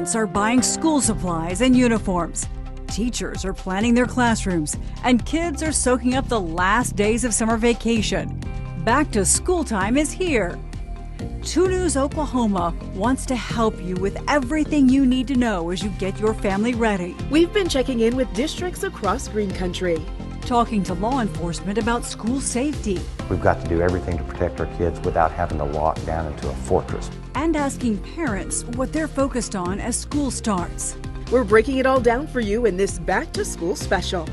Parents are buying school supplies and uniforms. Teachers are planning their classrooms, and kids are soaking up the last days of summer vacation. Back to school time is here. 2 News Oklahoma wants to help you with everything you need to know as you get your family ready. We've been checking in with districts across Green Country, Talking to law enforcement about school safety. We've got to do everything to protect our kids without having to lock down into a fortress. And asking parents what they're focused on as school starts. We're breaking it all down for you in this Back to School special.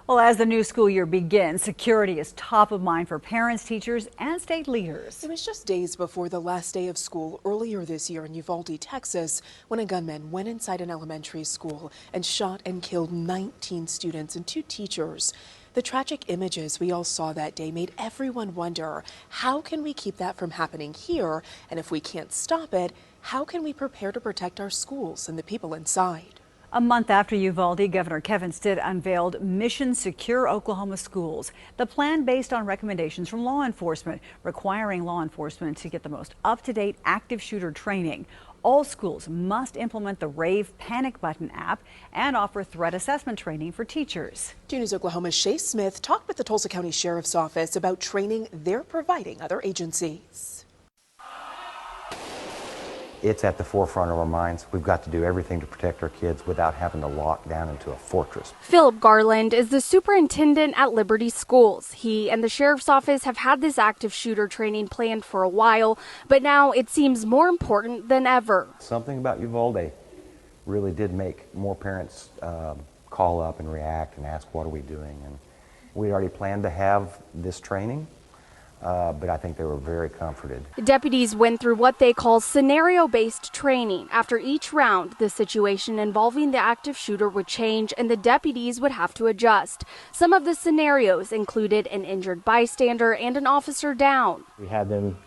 Well, as the new school year begins, security is top of mind for parents, teachers, and state leaders. It was just days before the last day of school earlier this year in Uvalde, Texas, when a gunman went inside an elementary school and shot and killed 19 students and 2 teachers. The tragic images we all saw that day made everyone wonder, how can we keep that from happening here? And if we can't stop it, how can we prepare to protect our schools and the people inside? A month after Uvalde, Governor Kevin Stitt unveiled Mission Secure Oklahoma Schools, the plan based on recommendations from law enforcement, requiring law enforcement to get the most up-to-date active shooter training. All schools must implement the Rave panic button app and offer threat assessment training for teachers. 2 News Oklahoma's Shay Smith talked with the Tulsa County Sheriff's Office about training they're providing other agencies. It's at the forefront of our minds. We've got to do everything to protect our kids without having to lock down into a fortress. Philip Garland is the superintendent at Liberty Schools. He and the sheriff's office have had this active shooter training planned for a while, but now it seems more important than ever. Something about Uvalde really did make more parents call up and react and ask, what are we doing? And we already planned to have this training. But I think they were very comforted. Deputies went through what they call scenario-based training. After each round, the situation involving the active shooter would change and the deputies would have to adjust. Some of the scenarios included an injured bystander and an officer down. We had them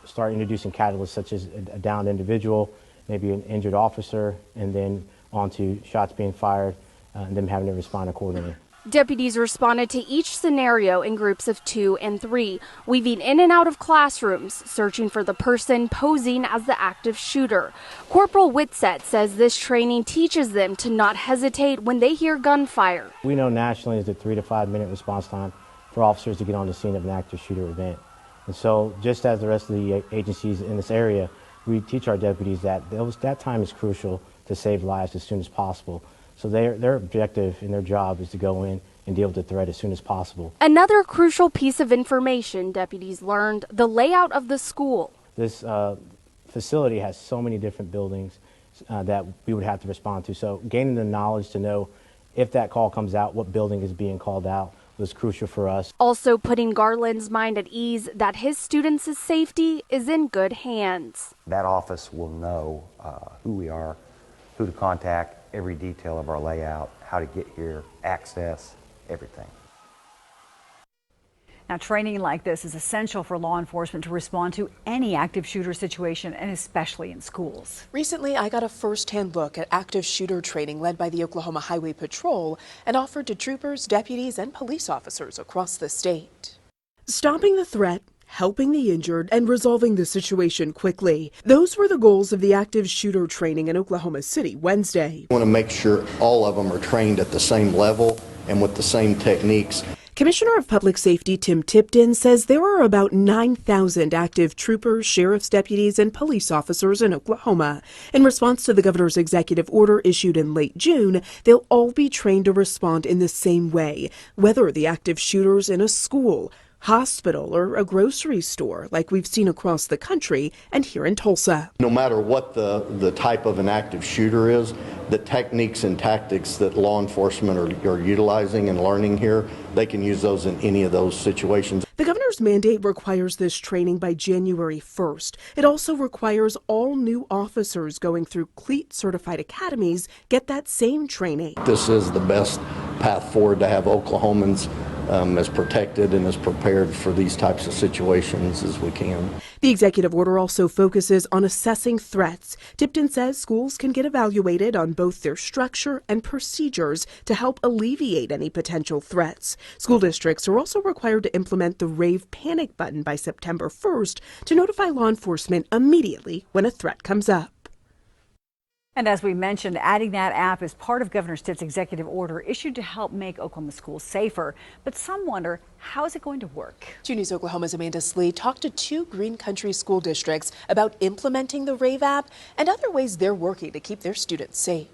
start introducing catalysts such as a downed individual, maybe an injured officer, and then on to shots being fired and them having to respond accordingly. Deputies responded to each scenario in groups of 2 and 3, weaving in and out of classrooms, searching for the person posing as the active shooter. Corporal Whitsett says this training teaches them to not hesitate when they hear gunfire. We know nationally is a 3 to 5 minute response time for officers to get on the scene of an active shooter event. And so just as the rest of the agencies in this area, we teach our deputies that that time is crucial to save lives as soon as possible. So their objective in their job is to go in and deal with the threat as soon as possible. Another crucial piece of information deputies learned, the layout of the school. This facility has so many different buildings that we would have to respond to. So gaining the knowledge to know if that call comes out, what building is being called out, was crucial for us. Also putting Garland's mind at ease that his students' safety is in good hands. That office will know who we are, who to contact, every detail of our layout, how to get here, access, everything. Now, training like this is essential for law enforcement to respond to any active shooter situation, and especially in schools. Recently, I got a first-hand look at active shooter training led by the Oklahoma Highway Patrol and offered to troopers, deputies, and police officers across the state. Stopping the threat, helping the injured, and resolving the situation quickly. Those were the goals of the active shooter training in Oklahoma City Wednesday. We want to make sure all of them are trained at the same level and with the same techniques. Commissioner of Public Safety Tim Tipton says there are about 9,000 active troopers, sheriff's deputies, and police officers in Oklahoma. In response to the governor's executive order issued in late June, they'll all be trained to respond in the same way, whether the active shooter's in a school, hospital, or a grocery store like we've seen across the country and here in Tulsa. No matter what the type of an active shooter is, the techniques and tactics that law enforcement are utilizing and learning here, they can use those in any of those situations. The governor's mandate requires this training by January 1st. It also requires all new officers going through CLEAT certified academies get that same training. This is the best path forward to have Oklahomans as protected and as prepared for these types of situations as we can. The executive order also focuses on assessing threats. Tipton says schools can get evaluated on both their structure and procedures to help alleviate any potential threats. School districts are also required to implement the Rave panic button by September 1st to notify law enforcement immediately when a threat comes up. And as we mentioned, adding that app is part of Governor Stitt's executive order issued to help make Oklahoma schools safer. But some wonder, how is it going to work? 2 News Oklahoma's Amanda Slee talked to 2 Green Country school districts about implementing the Rave app and other ways they're working to keep their students safe.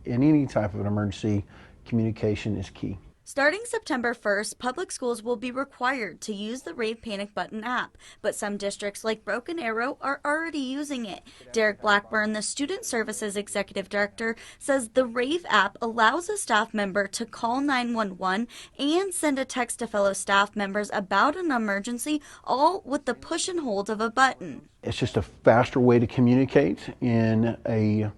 In any type of an emergency, communication is key. Starting September 1st, public schools will be required to use the Rave Panic Button app, but some districts like Broken Arrow are already using it. Derek Blackburn, the Student Services Executive Director, says the Rave app allows a staff member to call 911 and send a text to fellow staff members about an emergency, all with the push and hold of a button. It's just a faster way to communicate in a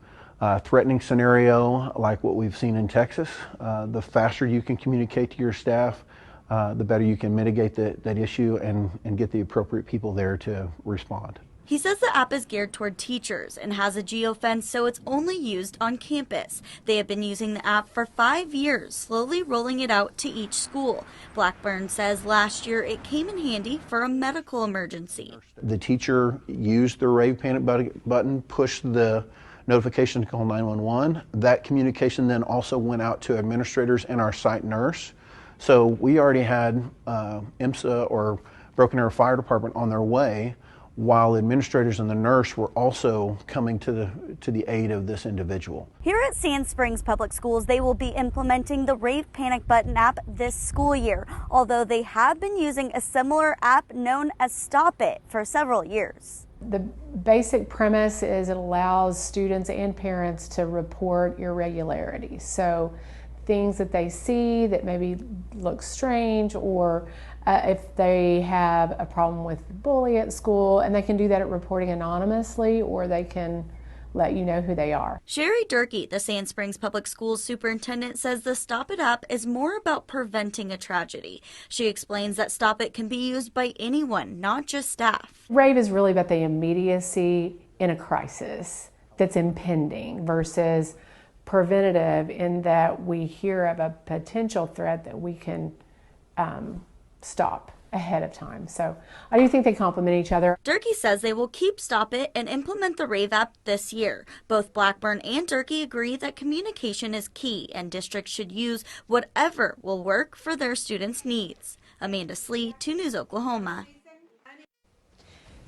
threatening scenario like what we've seen in Texas. The faster you can communicate to your staff, the better you can mitigate that issue and get the appropriate people there to respond. He says the app is geared toward teachers and has a geofence, so it's only used on campus. They have been using the app for 5 years, slowly rolling it out to each school. Blackburn says last year it came in handy for a medical emergency. The teacher used the Rave panic button, pushed the notification to call 911. That communication then also went out to administrators and our site nurse. So we already had IMSA or Broken Arrow Fire Department on their way, while administrators and the nurse were also coming to the aid of this individual. Here at Sand Springs Public Schools, they will be implementing the Rave Panic Button app this school year, although they have been using a similar app known as Stop It for several years. The basic premise is it allows students and parents to report irregularities. So things that they see that maybe look strange, or if they have a problem with bully at school, and they can do that at reporting anonymously, or they can let you know who they are. Sherry Durkee, the Sand Springs Public Schools superintendent, says the Stop It app is more about preventing a tragedy. She explains that Stop It can be used by anyone, not just staff. Rave is really about the immediacy in a crisis that's impending versus preventative, in that we hear of a potential threat that we can stop ahead of time. So I do think they complement each other. Durkee says they will keep Stop It and implement the Rave app this year. Both Blackburn and Durkee agree that communication is key and districts should use whatever will work for their students' needs. Amanda Slee, 2 News Oklahoma.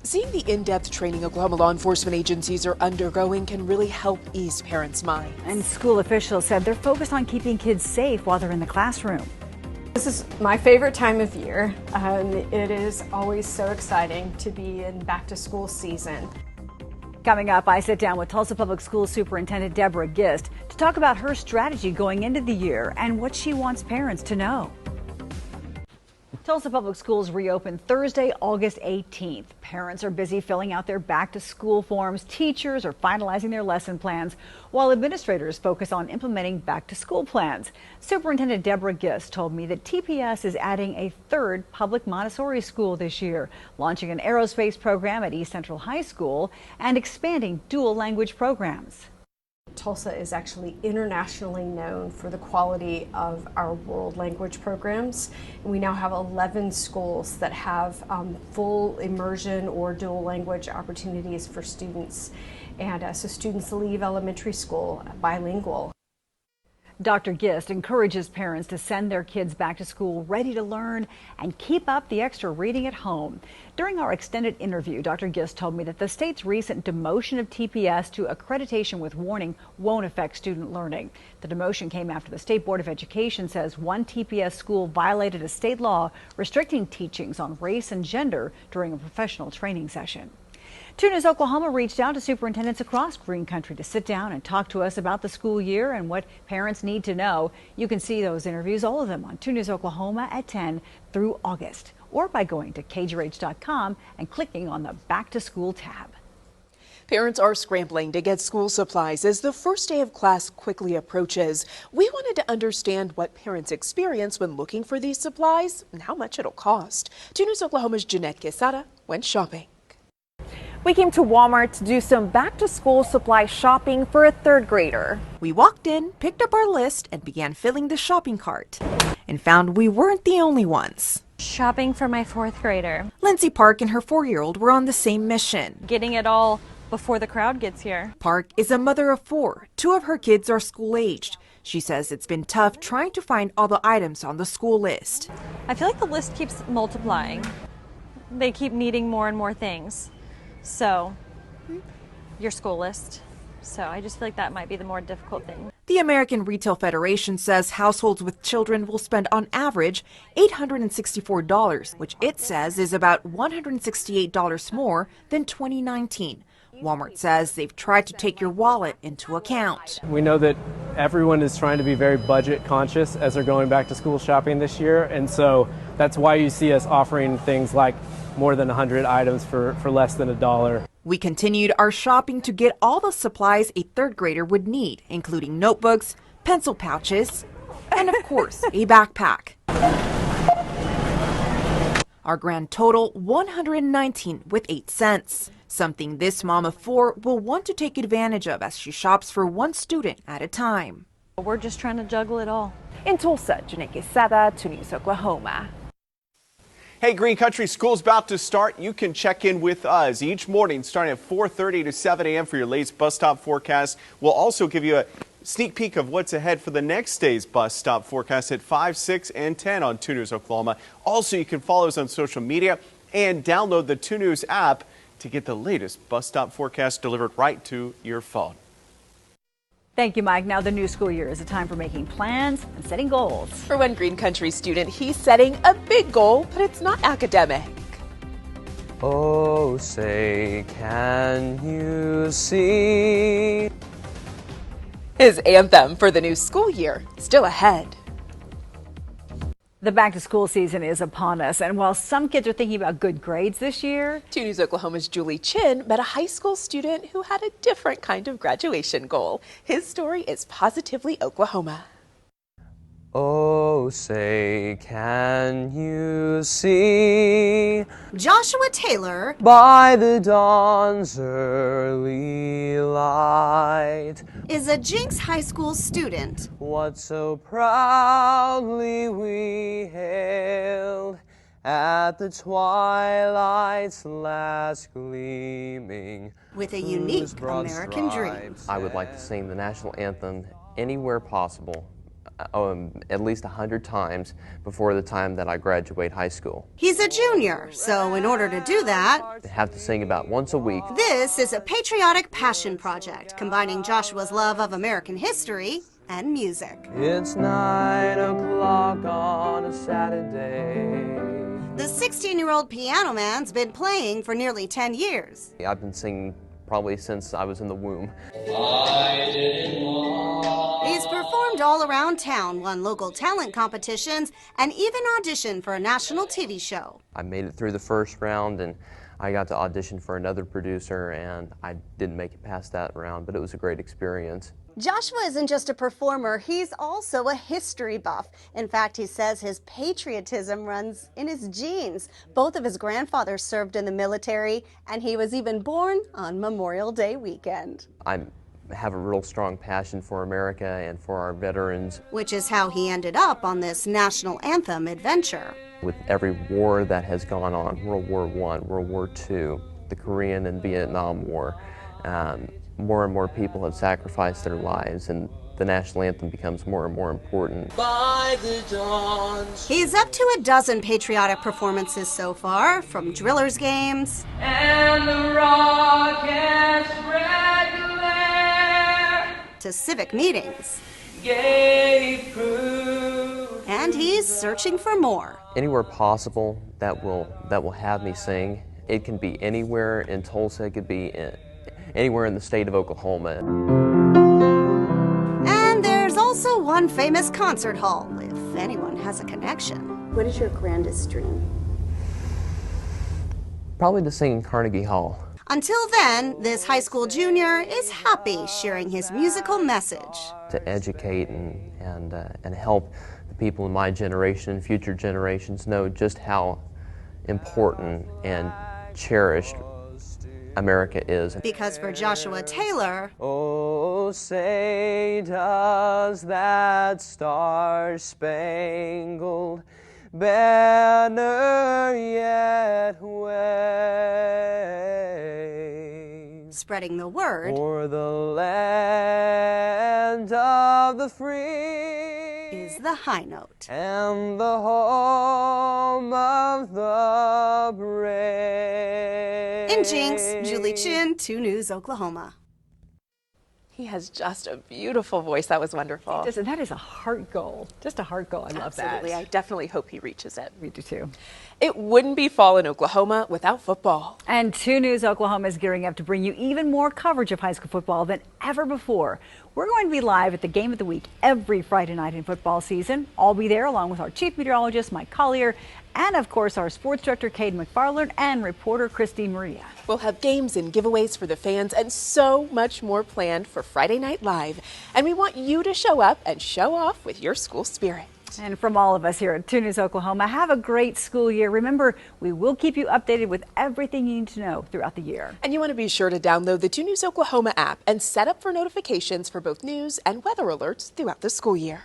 Seeing the in-depth training Oklahoma law enforcement agencies are undergoing can really help ease parents' minds. And school officials said they're focused on keeping kids safe while they're in the classroom. This is my favorite time of year. It is always so exciting to be in back to school season. Coming up, I sit down with Tulsa Public Schools Superintendent Deborah Gist to talk about her strategy going into the year and what she wants parents to know. Tulsa Public Schools reopened Thursday, August 18th. Parents are busy filling out their back-to-school forms. Teachers are finalizing their lesson plans, while administrators focus on implementing back-to-school plans. Superintendent Deborah Gist told me that TPS is adding a 3rd public Montessori school this year, launching an aerospace program at East Central High School, and expanding dual language programs. Tulsa is actually internationally known for the quality of our world language programs. And we now have 11 schools that have full immersion or dual language opportunities for students. And so students leave elementary school bilingual. Dr. Gist encourages parents to send their kids back to school ready to learn and keep up the extra reading at home. During our extended interview, Dr. Gist told me that the state's recent demotion of TPS to accreditation with warning won't affect student learning. The demotion came after the State Board of Education says one TPS school violated a state law restricting teachings on race and gender during a professional training session. 2 News Oklahoma reached out to superintendents across Green Country to sit down and talk to us about the school year and what parents need to know. You can see those interviews, all of them, on 2 News Oklahoma at 10 through August, or by going to KGRH.com and clicking on the Back to School tab. Parents are scrambling to get school supplies as the first day of class quickly approaches. We wanted to understand what parents experience when looking for these supplies and how much it'll cost. 2 News Oklahoma's Jeanette Quesada went shopping. We came to Walmart to do some back-to-school supply shopping for a third grader. We walked in, picked up our list, and began filling the shopping cart, and found we weren't the only ones. Shopping for my fourth grader. Lindsay Park and her 4-year-old were on the same mission. Getting it all before the crowd gets here. Park is a mother of 4. 2 of her kids are school-aged. She says it's been tough trying to find all the items on the school list. I feel like the list keeps multiplying. They keep needing more and more things. So, your school list. So I just feel like that might be the more difficult thing. The American Retail Federation says households with children will spend on average $864, which it says is about $168 more than 2019. Walmart says they've tried to take your wallet into account. We know that everyone is trying to be very budget conscious as they're going back to school shopping this year, and so that's why you see us offering things like more than 100 items for less than $1. We continued our shopping to get all the supplies a third grader would need, including notebooks, pencil pouches, and of course, a backpack. Our grand total, $119 with 8 cents. Something this mom of 4 will want to take advantage of as she shops for one student at a time. We're just trying to juggle it all. In Tulsa, Jeanette Quesada, 2 News Oklahoma. Hey, Green Country, school's about to start. You can check in with us each morning starting at 4:30 to 7 a.m. for your latest bus stop forecast. We'll also give you a sneak peek of what's ahead for the next day's bus stop forecast at 5, 6, and 10 on 2 News Oklahoma. Also, you can follow us on social media and download the 2 News app to get the latest bus stop forecast delivered right to your phone. Thank you, Mike. Now the new school year is a time for making plans and setting goals. For one Green Country student, he's setting a big goal, but it's not academic. Oh, say, can you see? His anthem for the new school year still ahead. The back-to-school season is upon us, and while some kids are thinking about good grades this year, 2 News Oklahoma's Julie Chin met a high school student who had a different kind of graduation goal. His story is positively Oklahoma. Oh, say, can you see? Joshua Taylor, By the dawn's early light, is a Jinx High School student. what so proudly we hailed at the twilight's last gleaming, With a unique whose broad American dream. stripes I would like to sing the national anthem anywhere possible, at least 100 times before the time that I graduate high school. He's a junior, so in order to do that, I have to sing about once a week. this is a patriotic passion project combining Joshua's love of American history and music. It's 9 o'clock on a Saturday. The 16-year-old piano man's been playing for nearly 10 years. I've been singing probably since I was in the womb. He's performed all around town, won local talent competitions, and even auditioned for a national TV show. I made it through the first round and I got to audition for another producer, and I didn't make it past that round, but it was a great experience. Joshua isn't just a performer, he's also a history buff. In fact, he says his patriotism runs in his genes. Both of his grandfathers served in the military, and he was even born on Memorial Day weekend. I have a real strong passion for America and for our veterans. Which is how he ended up on this national anthem adventure. With every war that has gone on, World War I, World War II, the Korean and Vietnam War, more and more people have sacrificed their lives, and the national anthem becomes more and more important. By the dawn's... He's up to a dozen patriotic performances so far, from drillers' games and the rocket's red glare to civic meetings. Gave proof. And he's searching for more. Anywhere possible that will have me sing. It can be anywhere in Tulsa, it could be anywhere in the state of Oklahoma. And there's also one famous concert hall, if anyone has a connection. What is your grandest dream? Probably to sing in Carnegie Hall. Until then, this high school junior is happy sharing his musical message. To educate and help the people in my generation and future generations know just how important and cherished America is. Because for Joshua Taylor, oh, say does that star-spangled banner yet wave, spreading the word for the land of the free is the high note, and the home of the brave. In Jinx, Julie Chin, 2 News, Oklahoma. He has just a beautiful voice. That was wonderful. And that is a heart goal. Just a heart goal. I love that. Absolutely. I definitely hope he reaches it. We do too. It wouldn't be fall in Oklahoma without football. And 2 News Oklahoma is gearing up to bring you even more coverage of high school football than ever before. We're going to be live at the Game of the Week every Friday night in football season. I'll be there along with our chief meteorologist, Mike Collier, and of course our sports director, Cade McFarland, and reporter, Christy Maria. We'll have games and giveaways for the fans and so much more planned for Friday Night Live. And we want you to show up and show off with your school spirit. And from all of us here at 2 News Oklahoma, have a great school year. Remember, we will keep you updated with everything you need to know throughout the year. And you want to be sure to download the 2 News Oklahoma app and set up for notifications for both news and weather alerts throughout the school year.